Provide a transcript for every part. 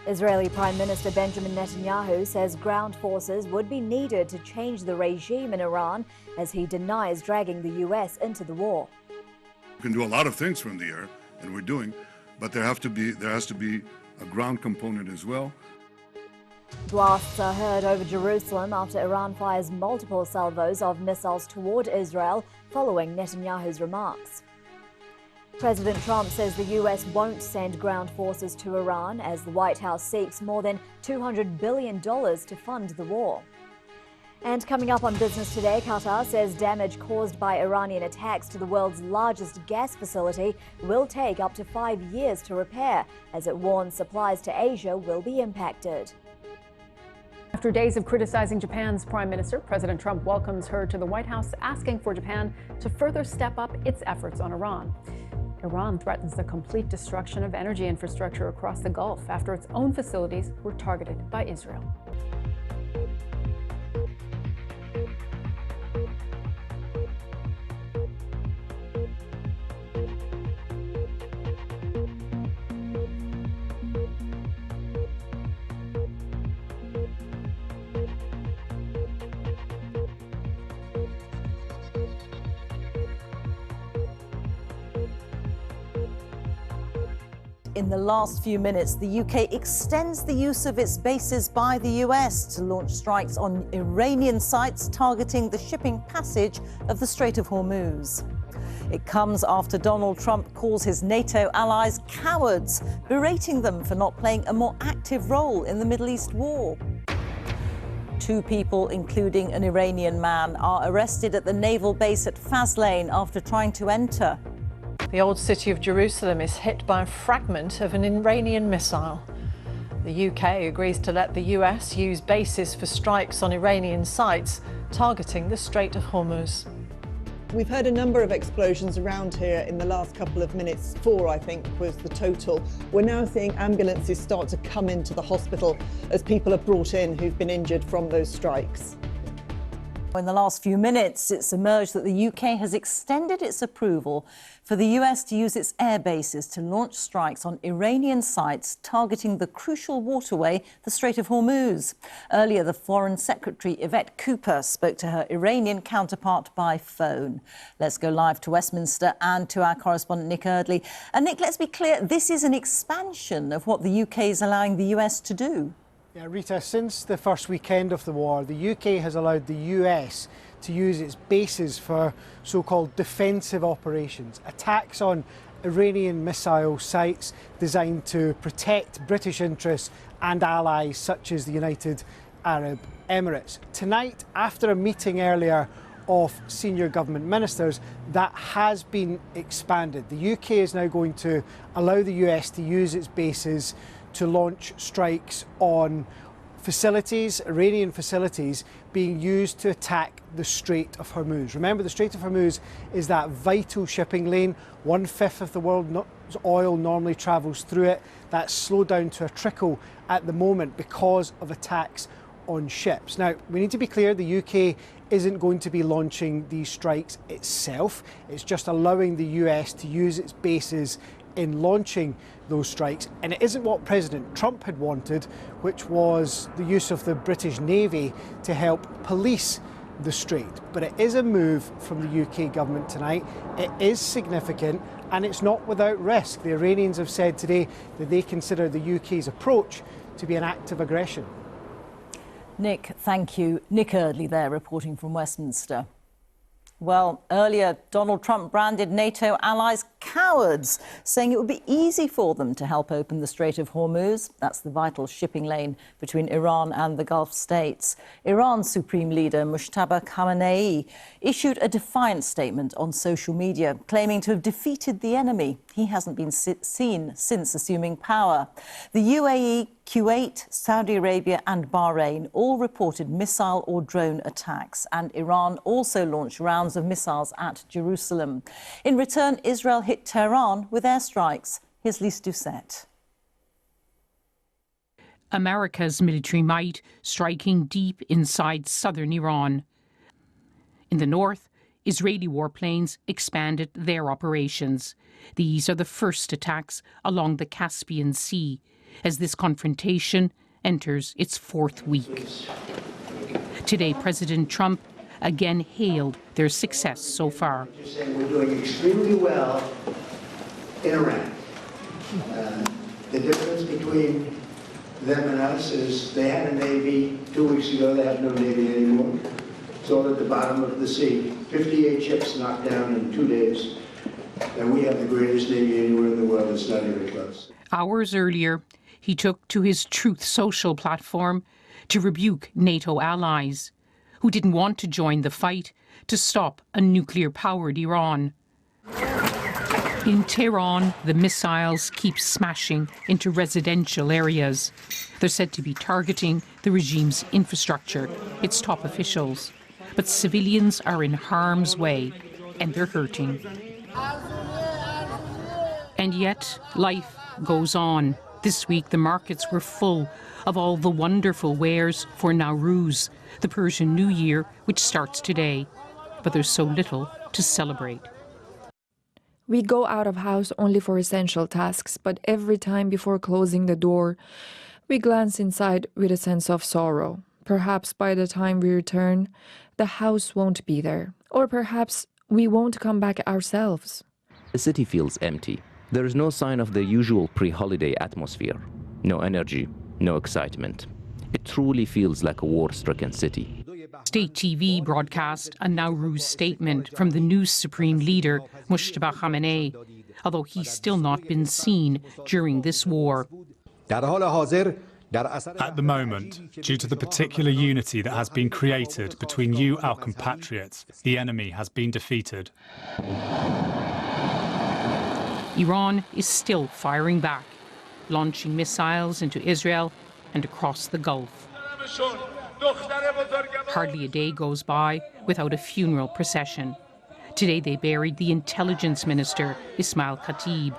Israeli Prime Minister Benjamin Netanyahu says ground forces would be needed to change the regime in Iran as he denies dragging the US into the war. We can do a lot of things from the air, and we're doing, but there has to be a ground component as well. Blasts are heard over Jerusalem after Iran fires multiple salvos of missiles toward Israel following Netanyahu's remarks. President Trump says the US won't send ground forces to Iran as the White House seeks more than $200 billion to fund the war. And coming up on Business Today, Qatar says damage caused by Iranian attacks to the world's largest gas facility will take up to 5 years to repair, as it warns supplies to Asia will be impacted. After days of criticizing Japan's Prime Minister, President Trump welcomes her to the White House, asking for Japan to further step up its efforts on Iran. Iran threatens the complete destruction of energy infrastructure across the Gulf after its own facilities were targeted by Israel. In the last few minutes, the UK extends the use of its bases by the US to launch strikes on Iranian sites targeting the shipping passage of the Strait of Hormuz. It comes after Donald Trump calls his NATO allies cowards, berating them for not playing a more active role in the Middle East war. 2 people, including an Iranian man, are arrested at the naval base at Faslane after trying to enter. The old city of Jerusalem is hit by a fragment of an Iranian missile. The UK agrees to let the US use bases for strikes on Iranian sites targeting the Strait of Hormuz. We've heard a number of explosions around here in the last couple of minutes. 4, I think, was the total. We're now seeing ambulances start to come into the hospital as people are brought in who've been injured from those strikes. In the last few minutes, it's emerged that the UK has extended its approval for the US to use its air bases to launch strikes on Iranian sites targeting the crucial waterway, the Strait of Hormuz. Earlier, the Foreign Secretary, Yvette Cooper, spoke to her Iranian counterpart by phone. Let's go live to Westminster and to our correspondent, Nick Eardley. And Nick, let's be clear, this is an expansion of what the UK is allowing the US to do. Yeah, Rita, since the first weekend of the war, the UK has allowed the US to use its bases for so-called defensive operations, attacks on Iranian missile sites designed to protect British interests and allies such as the United Arab Emirates. Tonight, after a meeting earlier of senior government ministers, that has been expanded. The UK is now going to allow the US to use its bases to launch strikes on facilities, Iranian facilities, being used to attack the Strait of Hormuz. Remember, the Strait of Hormuz is that vital shipping lane. 1/5 of the world's oil normally travels through it. That's slowed down to a trickle at the moment because of attacks on ships. Now, we need to be clear, the UK isn't going to be launching these strikes itself. It's just allowing the US to use its bases in launching those strikes, and it isn't what President Trump had wanted, which was the use of the British Navy to help police the strait. But it is a move from the UK government tonight. It is significant, and it's not without risk. The Iranians have said today that they consider the UK's approach to be an act of aggression. Nick, thank you. Nick Eardley there, reporting from Westminster. Well, earlier, Donald Trump branded NATO allies cowards, saying it would be easy for them to help open the Strait of Hormuz. That's the vital shipping lane between Iran and the Gulf states. Iran's Supreme Leader, Mujtaba Khamenei, issued a defiant statement on social media, claiming to have defeated the enemy. He hasn't been seen since assuming power. The UAE, Kuwait, Saudi Arabia and Bahrain all reported missile or drone attacks, and Iran also launched rounds of missiles at Jerusalem. In return, Israel hit Tehran with airstrikes. Here's Lise Doucette. America's military might striking deep inside southern Iran. In the north, Israeli warplanes expanded their operations. These are the first attacks along the Caspian Sea. as this confrontation enters its fourth week. Today, President Trump again hailed their success so far. We're doing extremely well in Iran. The difference between them and us is they had a Navy 2 weeks ago, they have no Navy anymore. It's all at the bottom of the sea. 58 ships knocked down in 2 days. And we have the greatest Navy anywhere in the world. It's not even close. Hours earlier, he took to his Truth Social platform to rebuke NATO allies who didn't want to join the fight to stop a nuclear-powered Iran. In Tehran, the missiles keep smashing into residential areas. They're said to be targeting the regime's infrastructure, its top officials. But civilians are in harm's way, and they're hurting. And yet, life goes on. This week, the markets were full of all the wonderful wares for Nowruz, the Persian New Year, which starts today. But there's so little to celebrate. We go out of house only for essential tasks, but every time before closing the door, we glance inside with a sense of sorrow. Perhaps by the time we return, the house won't be there. Or perhaps we won't come back ourselves. The city feels empty. There is no sign of the usual pre-holiday atmosphere. No energy, no excitement. It truly feels like a war-stricken city. State TV broadcast a Nowruz statement from the new supreme leader, Mujtaba Khamenei, although he's still not been seen during this war. At the moment, due to the particular unity that has been created between you, our compatriots, the enemy has been defeated. Iran is still firing back, launching missiles into Israel and across the Gulf. Hardly a day goes by without a funeral procession. Today they buried the intelligence minister, Ismail Khatib.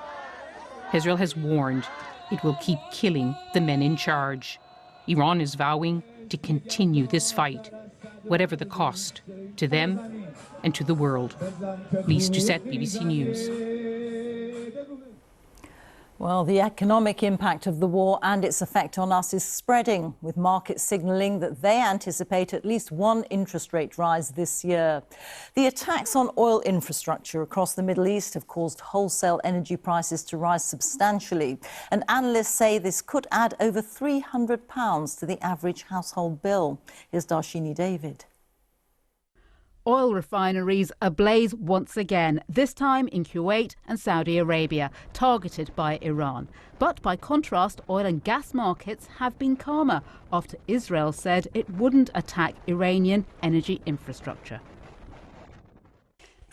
Israel has warned it will keep killing the men in charge. Iran is vowing to continue this fight, whatever the cost, to them and to the world. Lise Doucette, BBC News. Well, the economic impact of the war and its effect on us is spreading, with markets signalling that they anticipate at least one interest rate rise this year. The attacks on oil infrastructure across the Middle East have caused wholesale energy prices to rise substantially, and analysts say this could add over £300 to the average household bill. Here's Darshini David. Oil refineries ablaze once again, this time in Kuwait and Saudi Arabia, targeted by Iran. But by contrast, oil and gas markets have been calmer after Israel said it wouldn't attack Iranian energy infrastructure.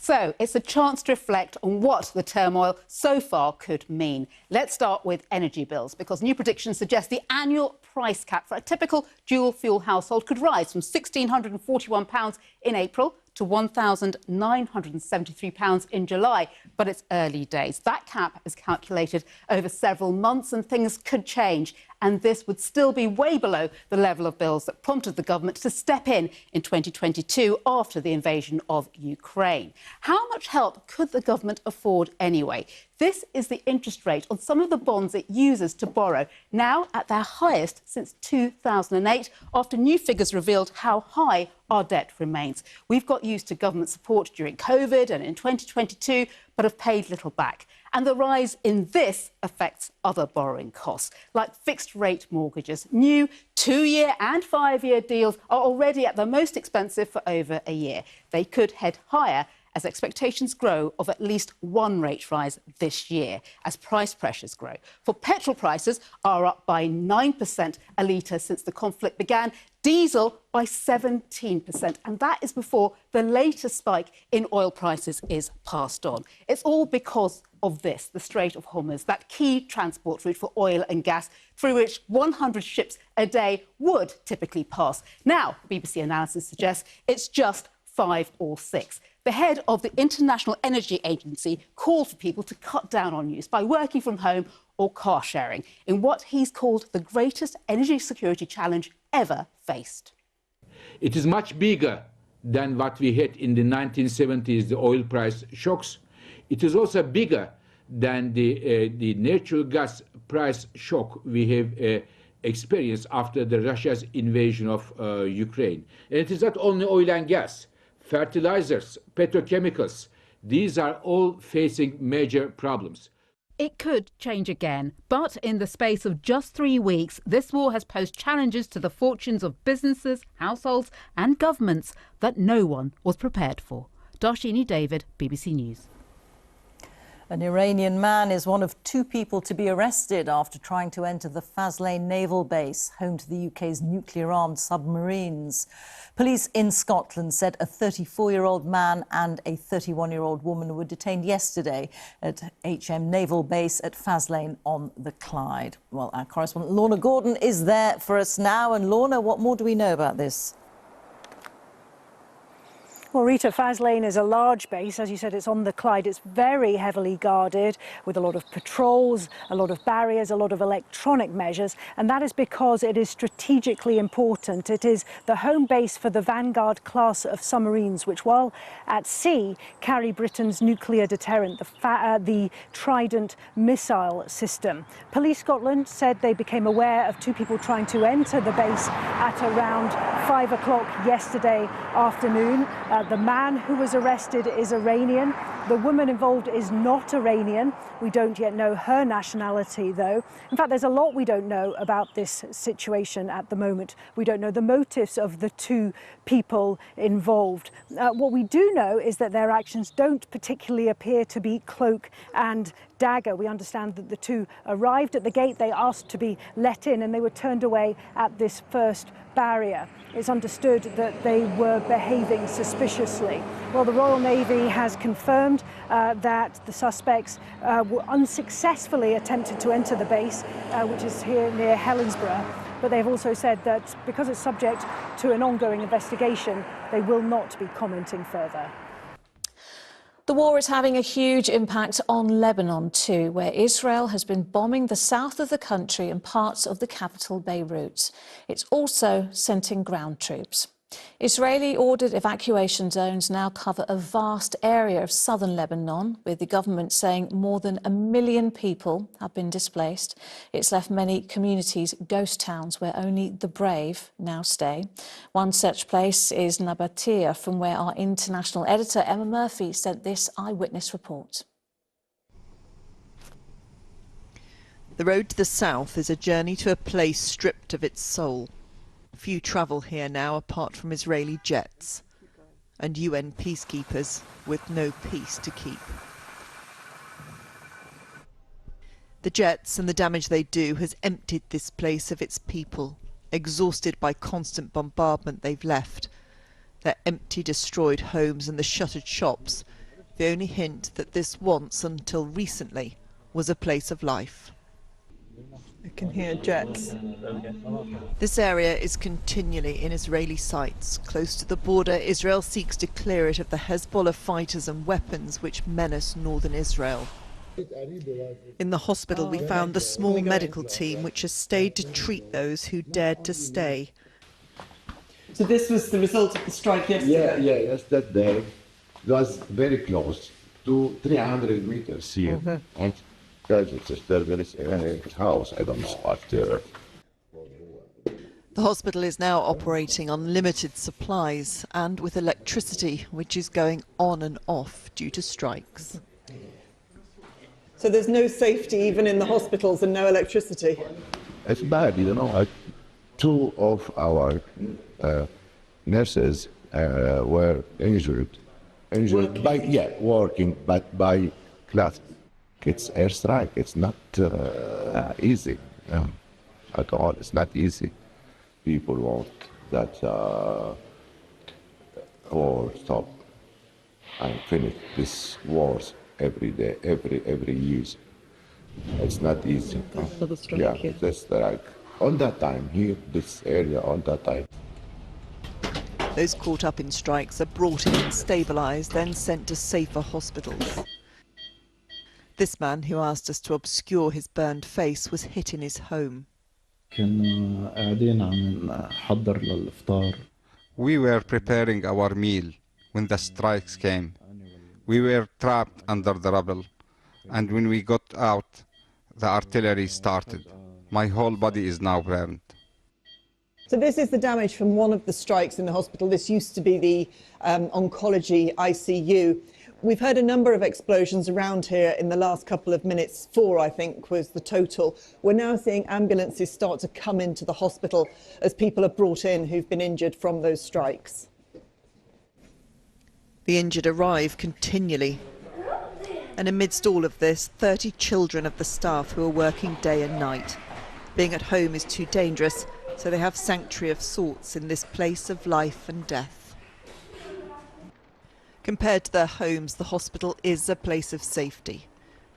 So it's a chance to reflect on what the turmoil so far could mean. Let's start with energy bills, because new predictions suggest the annual price cap for a typical dual-fuel household could rise from £1,641 in April to £1,973 in July. But it's early days. That cap is calculated over several months and things could change. And this would still be way below the level of bills that prompted the government to step in 2022 after the invasion of Ukraine. How much help could the government afford anyway? This is the interest rate on some of the bonds it uses to borrow, now at their highest since 2008, after new figures revealed how high our debt remains. We've got used to government support during COVID and in 2022, but have paid little back. And the rise in this affects other borrowing costs, like fixed-rate mortgages. New 2-year and 5-year deals are already at the most expensive for over a year. They could head higher as expectations grow of at least one rate rise this year, as price pressures grow. For petrol prices are up by 9% a litre since the conflict began, diesel by 17%, and that is before the latest spike in oil prices is passed on. It's all because of this, the Strait of Hormuz, that key transport route for oil and gas through which 100 ships a day would typically pass. Now, BBC analysis suggests it's just 5 or 6. The head of the International Energy Agency called for people to cut down on use by working from home or car sharing in what he's called the greatest energy security challenge ever faced. It is much bigger than what we had in the 1970s, the oil price shocks. It is also bigger than the natural gas price shock we have experienced after the Russia's invasion of Ukraine. And it is not only oil and gas, fertilizers, petrochemicals. These are all facing major problems. It could change again, but in the space of just 3 weeks, this war has posed challenges to the fortunes of businesses, households and governments that no one was prepared for. Darshini David, BBC News. An Iranian man is one of 2 people to be arrested after trying to enter the Faslane naval base, home to the UK's nuclear-armed submarines. Police in Scotland said a 34-year-old man and a 31-year-old woman were detained yesterday at HM Naval Base at Faslane on the Clyde. Well, our correspondent Lorna Gordon is there for us now. And Lorna, what more do we know about this? Well, Rita, Faslane is a large base. As you said, it's on the Clyde. It's very heavily guarded with a lot of patrols, a lot of barriers, a lot of electronic measures. And that is because it is strategically important. It is the home base for the Vanguard class of submarines, which, while at sea, carry Britain's nuclear deterrent, the Trident missile system. Police Scotland said they became aware of 2 people trying to enter the base at around 5 o'clock yesterday afternoon. The man who was arrested is Iranian. The woman involved is not Iranian. We don't yet know her nationality, though. In fact, there's a lot we don't know about this situation at the moment. We don't know the motives of the 2 people involved. What we do know is that their actions don't particularly appear to be cloak and dagger. We understand that the 2 arrived at the gate. They asked to be let in and they were turned away at this first barrier. It's understood that they were behaving suspiciously. Well, the Royal Navy has confirmed that the suspects were unsuccessfully attempted to enter the base, which is here near Helensburgh. But they've also said that because it's subject to an ongoing investigation, they will not be commenting further. The war is having a huge impact on Lebanon too, where Israel has been bombing the south of the country and parts of the capital Beirut. It's also sent in ground troops. Israeli-ordered evacuation zones now cover a vast area of southern Lebanon, with the government saying more than 1 million people have been displaced. It's left many communities ghost towns where only the brave now stay. One such place is Nabatea, from where our international editor Emma Murphy sent this eyewitness report. The road to the south is a journey to a place stripped of its soul. Few travel here now apart from Israeli jets and UN peacekeepers with no peace to keep. The jets and the damage they do has emptied this place of its people. Exhausted by constant bombardment, they've left. Their empty, destroyed homes and the shuttered shops, the only hint that this once, until recently, was a place of life. I can hear jets. This area is continually in Israeli sights. Close to the border, Israel seeks to clear it of the Hezbollah fighters and weapons which menace northern Israel. In the hospital, we found the small medical team which has stayed to treat those who dared to stay. So this was the result of the strike yesterday? Yes, that day was very close to 300 meters here. And because it's a disturbance house, I don't know after. The hospital is now operating on limited supplies and with electricity, which is going on and off due to strikes. So there's no safety even in the hospitals and no electricity? It's bad, you know. 2 of our nurses were injured working, but by class. It's airstrike. It's not easy at all. It's not easy. People want that war stop and finish this wars every day, every year. It's not easy. For the strike, yeah, the strike. All that time here, this area, all that time. Those caught up in strikes are brought in and stabilised, then sent to safer hospitals. This man, who asked us to obscure his burned face, was hit in his home. We were preparing our meal when the strikes came. We were trapped under the rubble. And when we got out, the artillery started. My whole body is now burned. So this is the damage from one of the strikes in the hospital. This used to be the oncology ICU. We've heard a number of explosions around here in the last couple of minutes. 4, I think, was the total. We're now seeing ambulances start to come into the hospital as people are brought in who've been injured from those strikes. The injured arrive continually. And amidst all of this, 30 children of the staff who are working day and night. Being at home is too dangerous, so they have sanctuary of sorts in this place of life and death. Compared to their homes, the hospital is a place of safety,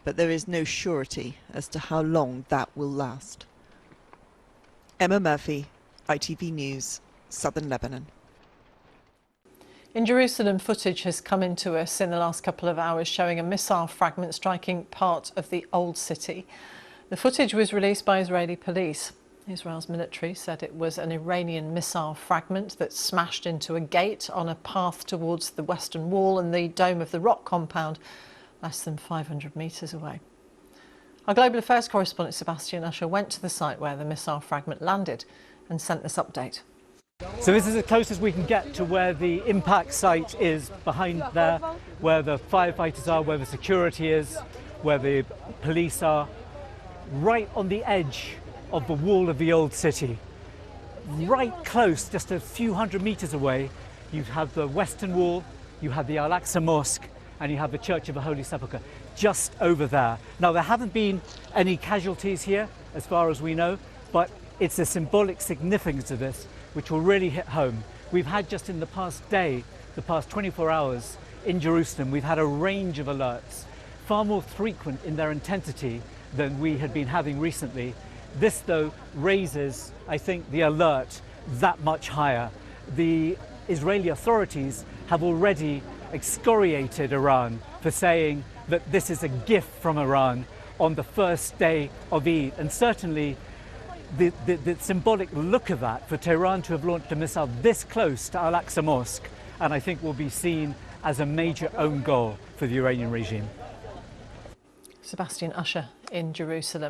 but there is no surety as to how long that will last. Emma Murphy, ITV News, Southern Lebanon. In Jerusalem, footage has come into us in the last couple of hours showing a missile fragment striking part of the old city. The footage was released by Israeli police. Israel's military said it was an Iranian missile fragment that smashed into a gate on a path towards the Western Wall and the Dome of the Rock compound, less than 500 metres away. Our Global Affairs correspondent Sebastian Usher went to the site where the missile fragment landed and sent this update. So this is as close as we can get to where the impact site is, behind there, where the firefighters are, where the security is, where the police are, right on the edge of the wall of the old city. Right close, just a few hundred meters away, you have the Western Wall, you have the Al-Aqsa Mosque, and you have the Church of the Holy Sepulchre just over there. Now, there haven't been any casualties here, as far as we know, but it's the symbolic significance of this which will really hit home. We've had just in the past day, the past 24 hours in Jerusalem, we've had a range of alerts, far more frequent in their intensity than we had been having recently. This, though, raises, I think, the alert that much higher. The Israeli authorities have already excoriated Iran for saying that this is a gift from Iran on the first day of Eid, and certainly the symbolic look of that, for Tehran to have launched a missile this close to Al-Aqsa Mosque, and I think will be seen as a major own goal for the Iranian regime. Sebastian Usher in Jerusalem.